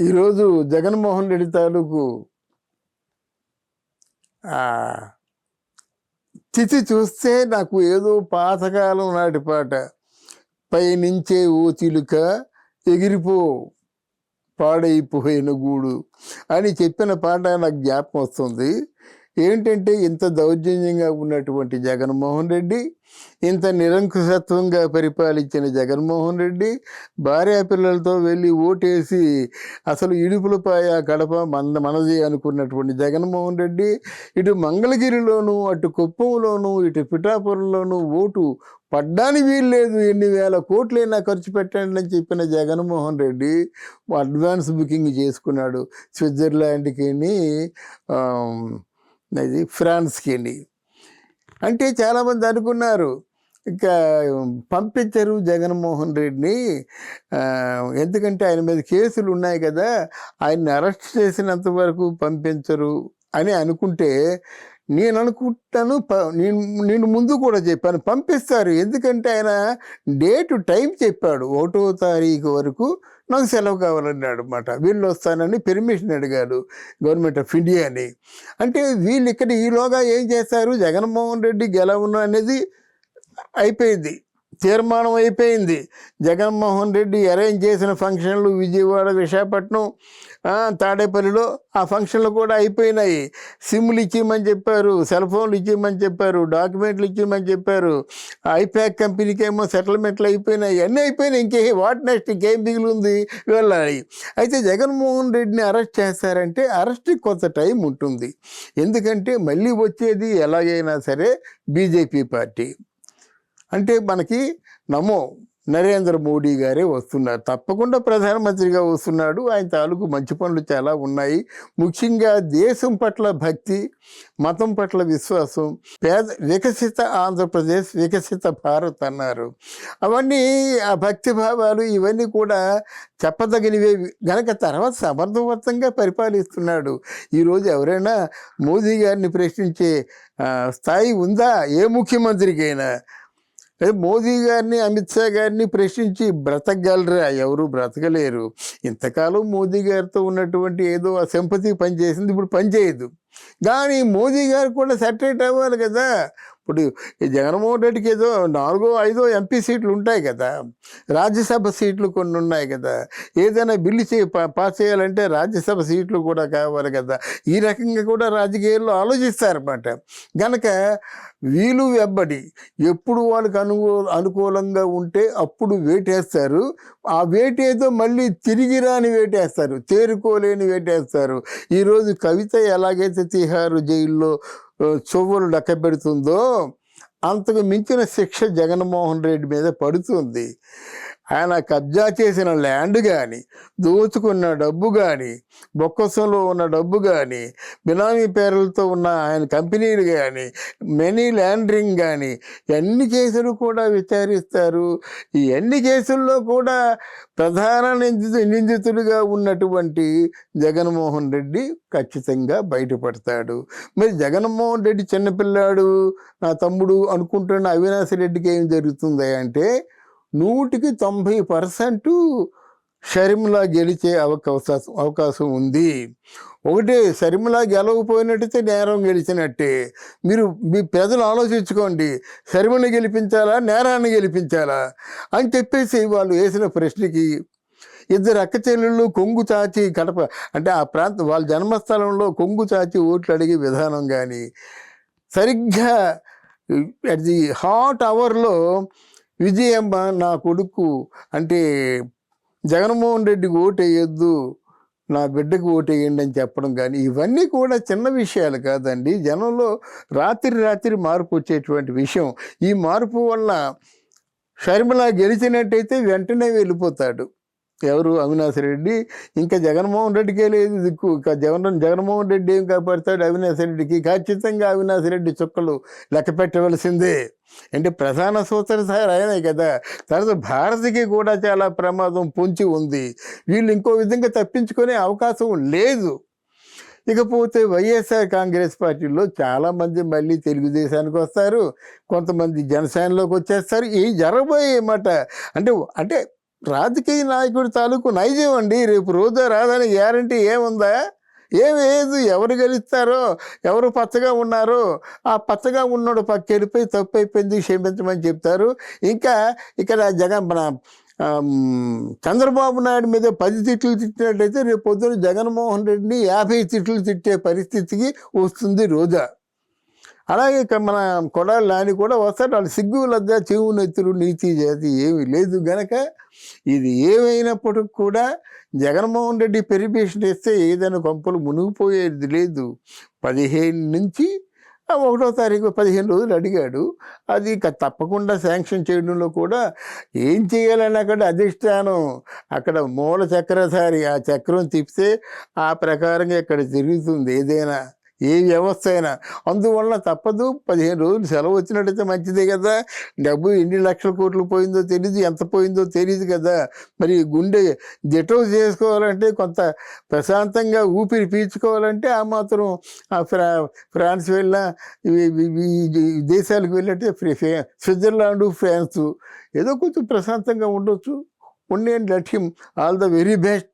ఈరోజు జగన్మోహన్ రెడ్డి తాలూకు తిథి చూస్తే నాకు ఏదో పాతకాలం నాటి పాట, పైనుంచే ఓ చిలుక ఎగిరిపో పాడైపోయిన గూడు అని చెప్పిన పాట నాకు జ్ఞాపకం వస్తుంది. ఏంటంటే ఇంత దౌర్జన్యంగా ఉన్నటువంటి జగన్మోహన్ రెడ్డి, ఇంత నిరంకుశత్వంగా పరిపాలించిన జగన్మోహన్ రెడ్డి, భార్యాపిల్లలతో వెళ్ళి ఓటేసి అసలు ఇడుపులపాయ కడప మనది అనుకున్నటువంటి జగన్మోహన్ రెడ్డి, ఇటు మంగళగిరిలోను, అటు కుప్పంలోను, ఇటు పిఠాపురంలోను ఓటు పడ్డానికి వీల్లేదు, ఎన్ని వేల కోట్లైనా ఖర్చు పెట్టండి అని చెప్పిన జగన్మోహన్ రెడ్డి అడ్వాన్స్ బుకింగ్ చేసుకున్నాడు స్విట్జర్లాండ్కి, అది ఫ్రాన్స్కి. అంటే చాలామంది అనుకున్నారు ఇక పంపించరు జగన్మోహన్ రెడ్డిని, ఎందుకంటే ఆయన మీద కేసులు ఉన్నాయి కదా, ఆయన్ని అరెస్ట్ చేసినంత వరకు పంపించరు అని అనుకుంటే, నేను అనుకుంటాను, నేను ముందు కూడా చెప్పాను పంపిస్తారు. ఎందుకంటే ఆయన డేటు టైం చెప్పాడు, 1వ తారీఖు వరకు నాకు సెలవు కావాలన్నాడు అన్నమాట. వీళ్ళు వస్తానని పెర్మిషన్ అడిగాడు గవర్నమెంట్ ఆఫ్ ఇండియాని. అంటే వీళ్ళు ఇక్కడ ఈలోగా ఏం చేస్తారు, జగన్మోహన్ రెడ్డి గెలవను అనేది అయిపోయింది, తీర్మానం అయిపోయింది. జగన్మోహన్ రెడ్డి అరేంజ్ చేసిన ఫంక్షన్లు విజయవాడ, విశాఖపట్నం, తాడేపల్లిలో ఆ ఫంక్షన్లు కూడా అయిపోయినాయి. సిమ్లు ఇచ్చేయమని చెప్పారు, సెల్ ఫోన్లు ఇచ్చేయమని చెప్పారు, డాక్యుమెంట్లు ఇచ్చేయమని చెప్పారు. ఐప్యాక్ కంపెనీకి ఏమో సెటిల్మెంట్లు అయిపోయినాయి, అన్నీ అయిపోయినాయి. ఇంకే వాట్ నెక్స్ట్, ఇంకేం మిగిలి ఉంది వెళ్ళాలి. అయితే జగన్మోహన్ రెడ్డిని అరెస్ట్ చేస్తారంటే అరెస్ట్కి కొంత టైం ఉంటుంది. ఎందుకంటే మళ్ళీ వచ్చేది ఎలాగైనా సరే బీజేపీ పార్టీ. అంటే మనకి నరేంద్ర మోడీ గారే వస్తున్నారు, తప్పకుండా ప్రధానమంత్రిగా వస్తున్నాడు. ఆయన తాలూకు మంచి పనులు చాలా ఉన్నాయి. ముఖ్యంగా దేశం పట్ల భక్తి, మతం పట్ల విశ్వాసం, వికసిత ఆంధ్రప్రదేశ్, వికసిత భారత్ అన్నారు. అవన్నీ ఆ భక్తి భావాలు ఇవన్నీ కూడా చెప్పదగినవే గనక తర్వాత సమర్థవంతంగా పరిపాలిస్తున్నాడు. ఈరోజు ఎవరైనా మోదీ గారిని ప్రశ్నించే స్థాయి ఉందా ఏ ముఖ్యమంత్రికైనా? మోదీ గారిని, అమిత్ షా గారిని ప్రశ్నించి బ్రతకగలరా? ఎవరు బ్రతకలేరు. ఇంతకాలం మోదీ గారితో ఉన్నటువంటి ఏదో ఆ సింపతి పనిచేసింది, ఇప్పుడు పనిచేయదు. కానీ మోదీ గారు కూడా సెటరేట్ అవ్వాలి కదా. ఇప్పుడు ఈ జగన్మోహన్ రెడ్డికి ఏదో 4-5 ఎంపీ సీట్లు ఉంటాయి కదా, రాజ్యసభ సీట్లు కొన్ని ఉన్నాయి కదా, ఏదైనా బిల్లు పాస్ చేయాలంటే రాజ్యసభ సీట్లు కూడా కావాలి కదా. ఈ రకంగా కూడా రాజకీయాల్లో ఆలోచిస్తారన్నమాట. కనుక వీలు వెంబడి ఎప్పుడు వాళ్ళకి అనుకూలంగా ఉంటే అప్పుడు వేటేస్తారు. ఆ వేటేదో మళ్ళీ తిరిగి రాని వేటేస్తారు, తేరుకోలేని వేటేస్తారు. ఈరోజు కవిత ఎలాగైతే తిహారు జైల్లో చెవులు లెక్కబెడుతుందో అంతకు మించిన శిక్ష జగన్మోహన్ రెడ్డి మీద పడుతుంది. ఆయన కబ్జా చేసిన ల్యాండ్ కానీ, దోచుకున్న డబ్బు కానీ, బొక్కసంలో ఉన్న డబ్బు కానీ, బినామీ పేర్లతో ఉన్న ఆయన కంపెనీలు కానీ, మనీ లాండరింగ్ కానీ, అన్ని కేసులు కూడా విచారిస్తారు. ఈ అన్ని కేసుల్లో కూడా ప్రధాన నిందితుడిగా ఉన్నటువంటి జగన్మోహన్ రెడ్డి ఖచ్చితంగా బయటపడతాడు. మరి జగన్మోహన్ రెడ్డి చిన్నపిల్లాడు, నా తమ్ముడు అనుకుంటున్న అవినాష్ రెడ్డికి ఏం జరుగుతుంది అంటే 100% షర్మిల గెలిచే అవకాశం ఉంది. ఒకటే, షర్మిల గెలవకపోయినట్టయితే నేరం గెలిచినట్టే. మీ ప్రజలు ఆలోచించుకోండి, షర్మిల గెలిపించాలా, నేరాన్ని గెలిపించాలా అని చెప్పేసి వాళ్ళు వేసిన ప్రశ్నకి ఇద్దరు అక్క చెల్లెళ్ళు కొంగు చాచి కడప అంటే ఆ ప్రాంతం వాళ్ళ జన్మస్థలంలో కొంగు చాచి ఓట్లు అడిగే విధానం కానీ, సరిగ్గా అట్ ది హాట్ అవర్లో విజయమ్మ నా కొడుకు అంటే జగన్మోహన్ రెడ్డికి ఓటు వేయొద్దు, నా బిడ్డకు ఓటు వేయండి అని చెప్పడం కానీ, ఇవన్నీ కూడా చిన్న విషయాలు కాదండి. జనంలో రాత్రి మార్పు వచ్చేటువంటి విషయం. ఈ మార్పు వల్ల షర్మిల గెలిచినట్టయితే వెంటనే వెళ్ళిపోతాడు ఎవరు, అవినాష్ రెడ్డి. ఇంకా జగన్మోహన్ రెడ్డికే లేదు దిక్కు. జగన్మోహన్ రెడ్డి ఏం కాపాడుతాడు అవినాష్ రెడ్డికి? ఖచ్చితంగా అవినాష్ రెడ్డి చుక్కలు లెక్క పెట్టవలసిందే. అంటే ప్రధాన సూత్రధారి ఆయనే కదా. తర్వాత భారత్కి కూడా చాలా ప్రమాదం పొంచి ఉంది. వీళ్ళు ఇంకో విధంగా తప్పించుకునే అవకాశం లేదు. ఇకపోతే వైఎస్ఆర్ కాంగ్రెస్ పార్టీలో చాలామంది మళ్ళీ తెలుగుదేశానికి వస్తారు, కొంతమంది జనసేనలోకి వచ్చేస్తారు. ఈ జరగబోయే మాట అంటే రాజకీయ నాయకుడి తాలూకు నైజం అండి. రేపు రోజా రాదని గ్యారంటీ ఏముందా? ఏమి లేదు. ఎవరు గెలుస్తారో, ఎవరు పచ్చగా ఉన్నారో, ఆ పచ్చగా ఉన్నోడు పక్కెళ్ళిపోయి తప్పు అయిపోయింది క్షమించమని చెప్తారు. ఇంకా ఇక్కడ మన చంద్రబాబు నాయుడు మీద 10 తిట్లు తిట్టినట్టయితే రేపు పొద్దున జగన్మోహన్ రెడ్డిని 50 తిట్లు తిట్టే పరిస్థితికి వస్తుంది రోజా. అలాగే మన కొడాలి నాని కూడా వస్తాడు. వాళ్ళు సిగ్గు లజ్జ చెవు నెత్తురు నీతి జాతి ఏమీ లేదు గనక ఇది ఏమైనప్పటికి కూడా జగన్మోహన్ రెడ్డి పెరిమిషన్ ఇస్తే ఏదైనా కొంపలు మునిగిపోయేది లేదు. 15 నుంచి 1వ తారీఖు 15 రోజులు అడిగాడు. అది తప్పకుండా శాంక్షన్ చేయడంలో కూడా ఏం చేయాలని అక్కడ అధిష్టానం, అక్కడ మూల చక్రధారి ఆ చక్రం తిప్పితే ఆ ప్రకారంగా ఇక్కడ తిరుగుతుంది ఏదైనా, ఏ వ్యవస్థ అయినా. అందువల్ల తప్పదు. 15 రోజులు సెలవు వచ్చినట్టయితే మంచిదే కదా. డబ్బు ఎన్ని లక్షల కోట్లు పోయిందో తెలియదు, ఎంత పోయిందో తెలియదు కదా. మరి గుండె జటౌ చేసుకోవాలంటే, కొంత ప్రశాంతంగా ఊపిరి పీల్చుకోవాలంటే ఆ మాత్రం ఫ్రాన్స్ వెళ్ళినా, దేశాలకు వెళ్ళినట్టే స్విట్జర్లాండు, ఫ్రాన్సు ఏదో కొంచెం ప్రశాంతంగా ఉండొచ్చు. ఉండే లక్ష్యం. All the very best.